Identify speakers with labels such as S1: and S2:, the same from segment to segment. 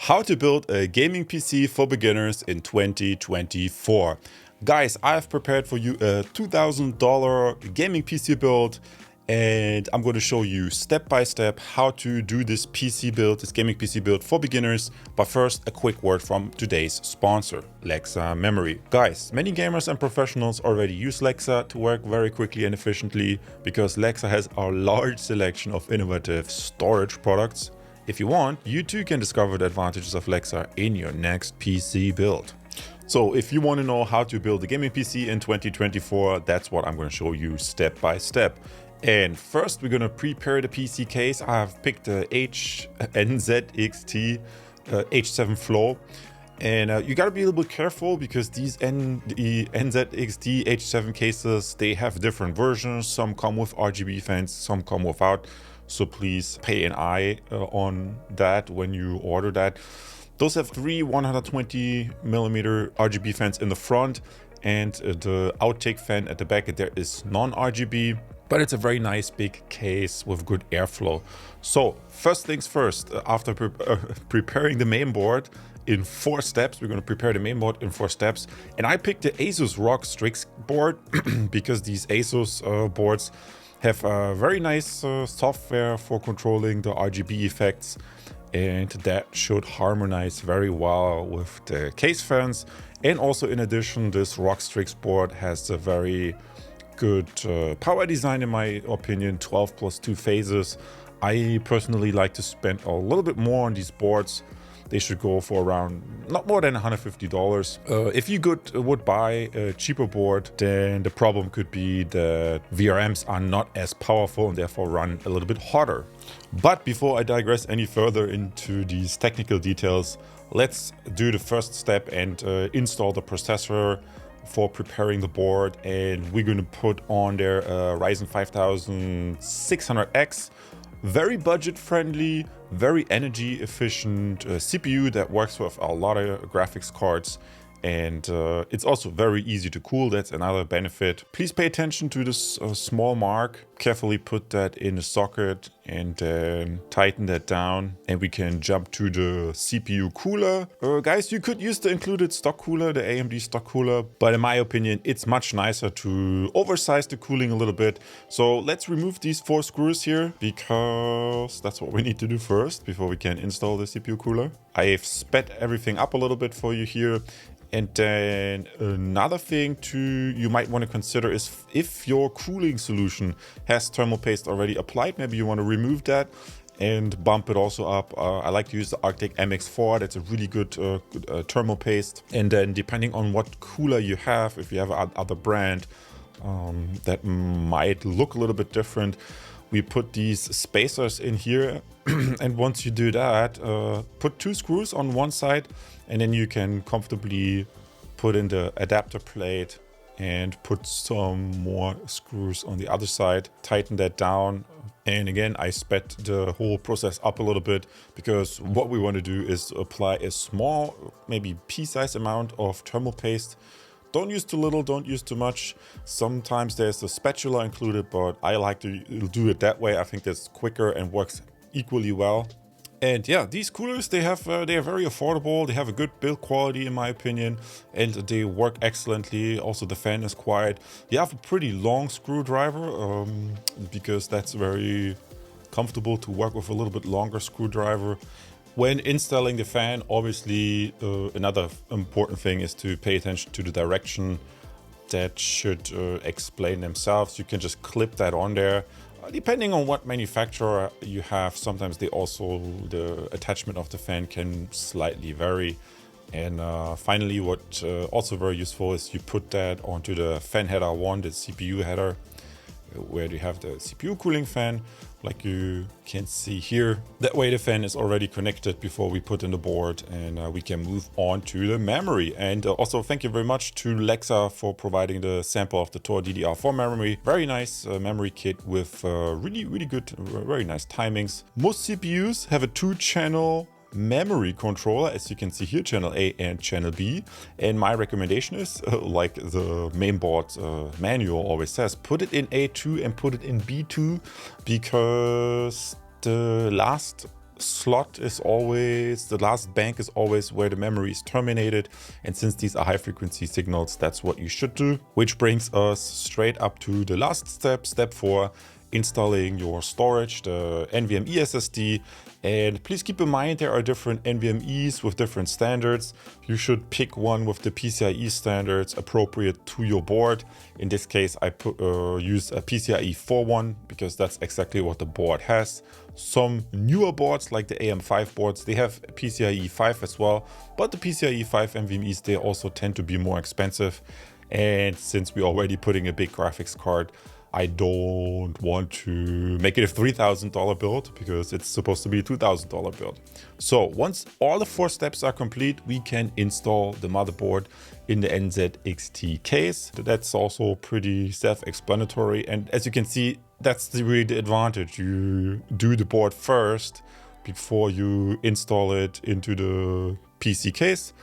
S1: How to build a gaming PC for beginners in 2024. Guys, I've prepared for you a $2,000 gaming PC build, and I'm going to show you step by step how to do this PC build, this gaming PC build for beginners. But first, a quick word from today's sponsor, Lexar Memory. Guys, many gamers and professionals already use Lexar to work very quickly and efficiently because Lexar has a large selection of innovative storage products. If you want, you too can discover the advantages of Lexar in your next PC build. So if you want to know how to build a gaming PC in 2024, that's what I'm going to show you step by step. And first, we're going to prepare the PC case. I have picked the NZXT H7 Flow. And you got to be a little bit careful because these NZXT H7 cases, they have different versions. Some come with RGB fans, some come without. So please pay an eye on that when you order that. Those have three 120mm RGB fans in the front, and the outtake fan at the back there is non-RGB. But it's a very nice big case with good airflow. So first things first, after preparing the main board in 4 steps, we're going to prepare the main board in 4 steps. And I picked the Asus ROG Strix board because these Asus boards have a very nice software for controlling the RGB effects, and that should harmonize very well with the case fans. And also, in addition, this ROG Strix board has a very good power design, in my opinion, 12 plus 2 phases. I personally like to spend a little bit more on these boards. They should go for around not more than $150. If you would buy a cheaper board, then the problem could be that VRMs are not as powerful and therefore run a little bit hotter. But before I digress any further into these technical details, let's do the first step and install the processor for preparing the board. And we're going to put on there a Ryzen 5600X. Very budget friendly, very energy efficient CPU that works with a lot of graphics cards, and it's also very easy to cool. That's another benefit. Please pay attention to this small mark. Carefully put that in the socket and then tighten that down, and we can jump to the CPU cooler. Guys, you could use the included stock cooler, the AMD stock cooler, but in my opinion, it's much nicer to oversize the cooling a little bit. So let's remove these 4 screws here because that's what we need to do first before we can install the CPU cooler. I've sped everything up a little bit for you here. And then another thing you might want to consider is if your cooling solution has thermal paste already applied, maybe you want to remove that and bump it also up. I like to use the Arctic MX4. That's a really good thermal paste. And then depending on what cooler you have, if you have another brand that might look a little bit different, we put these spacers in here. And once you do that, put 2 screws on one side, and then you can comfortably put in the adapter plate and put some more screws on the other side, tighten that down. And again, I sped the whole process up a little bit because what we want to do is apply a small, maybe pea-sized amount of thermal paste. Don't use too little, don't use too much. Sometimes there's a spatula included, but I like to do it that way. I think that's quicker and works equally well. And yeah, these coolers, they are very affordable. They have a good build quality in my opinion, and they work excellently. Also, the fan is quiet. You have a pretty long screwdriver because that's very comfortable to work with a little bit longer screwdriver. When installing the fan, obviously, another important thing is to pay attention to the direction. That should explain themselves. You can just clip that on there. Depending on what manufacturer you have, sometimes the attachment of the fan can slightly vary. And finally, what also very useful is you put that onto the fan header 1, the CPU header, where you have the CPU cooling fan, like you can see here. That way the fan is already connected before we put in the board, and we can move on to the memory. And also thank you very much to Lexar for providing the sample of the Tor DDR4 memory. Very nice memory kit with really good, very nice timings. Most CPUs have a 2-channel memory controller, as you can see here, channel A and channel B. And my recommendation is, like the mainboard manual always says, put it in A2 and put it in B2, because the last slot is always, the last bank is always where the memory is terminated. And since these are high frequency signals, that's what you should do. Which brings us straight up to the last step, step 4, installing your storage, the NVMe SSD. And please keep in mind there are different NVMe's with different standards. You should pick one with the PCIe standards appropriate to your board. In this case, I use a PCIe 4.1 because that's exactly what the board has. Some newer boards like the AM5 boards, they have PCIe 5 as well, but the PCIe 5 NVMe's, they also tend to be more expensive. And since we're already putting a big graphics card, I don't want to make it a $3,000 build because it's supposed to be a $2,000 build. So once all the 4 steps are complete, we can install the motherboard in the NZXT case. That's also pretty self-explanatory. And as you can see, that's really the advantage. You do the board first before you install it into the PC case.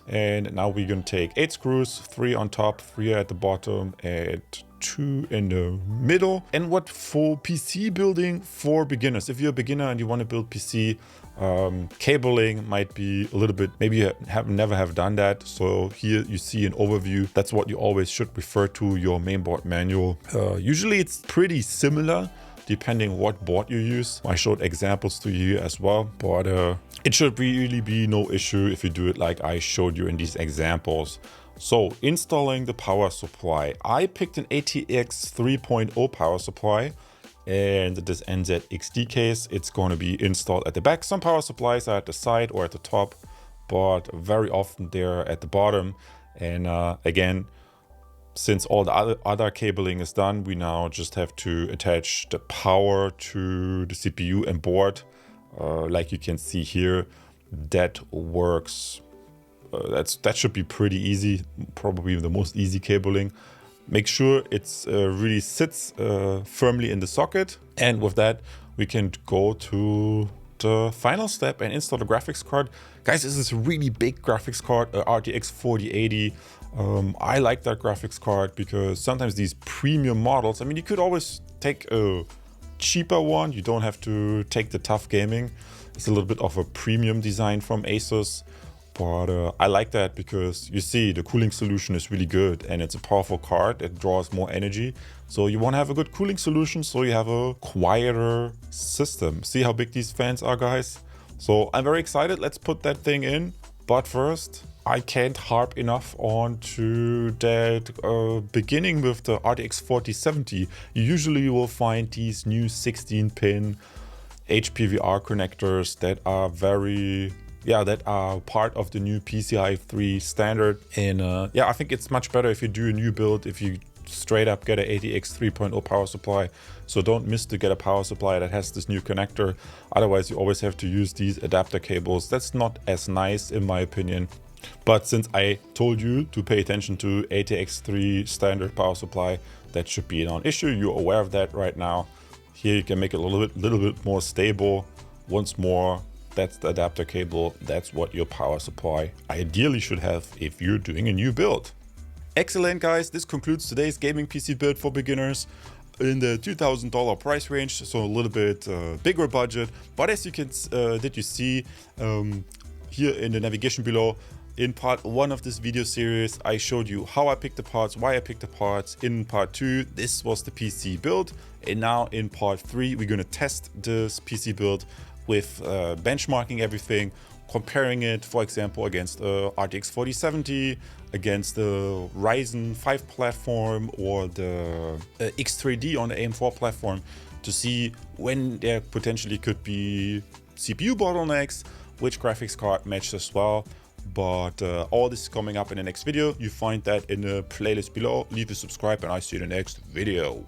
S1: And now we're going to take 8 screws, 3 on top, 3 at the bottom, and 2 in the middle. And what for PC building for beginners, if you're a beginner and you want to build PC, cabling might be a little bit, maybe you never have done that. So here you see an overview. That's what you always should refer to your mainboard manual. Usually it's pretty similar depending what board you use. I showed examples to you as well, but it should really be no issue if you do it like I showed you in these examples. So installing the power supply, I picked an ATX 3.0 power supply, and this NZXT case, it's going to be installed at the back. Some power supplies are at the side or at the top, but very often they're at the bottom. And again, since all the other cabling is done, we now just have to attach the power to the CPU and board. Like you can see here, that works. That should be pretty easy, probably the most easy cabling. Make sure it's really sits firmly in the socket. And with that, we can go to the final step and install the graphics card. Guys, this is a really big graphics card, RTX 4080. I like that graphics card because sometimes these premium models, I mean, you could always take a cheaper one. You don't have to take the tough gaming. It's a little bit of a premium design from Asus. But I like that because you see the cooling solution is really good and it's a powerful card. It draws more energy. So you want to have a good cooling solution so you have a quieter system. See how big these fans are, guys? So I'm very excited. Let's put that thing in. But first, I can't harp enough on to that beginning with the RTX 4070. You usually will find these new 16-pin HPVR connectors that are that are part of the new PCI 3 standard. And I think it's much better if you do a new build, if you straight up get an ATX 3.0 power supply. So don't miss to get a power supply that has this new connector. Otherwise, you always have to use these adapter cables. That's not as nice in my opinion. But since I told you to pay attention to ATX 3 standard power supply, that should be a non-issue. You're aware of that right now. Here you can make it a little bit more stable. Once more, that's the adapter cable. That's what your power supply ideally should have if you're doing a new build. Excellent, guys. This concludes today's gaming PC build for beginners in the $2,000 price range. So a little bit bigger budget. But as you can see here in the navigation below, in part 1 of this video series, I showed you how I picked the parts, why I picked the parts. In part 2, this was the PC build. And now in part 3, we're going to test this PC build with benchmarking everything, comparing it, for example, against RTX 4070, against the Ryzen 5 platform or the X3D on the AM4 platform, to see when there potentially could be CPU bottlenecks, which graphics card matches well. But all this is coming up in the next video. You find that in the playlist below. Leave a subscribe and I'll see you in the next video.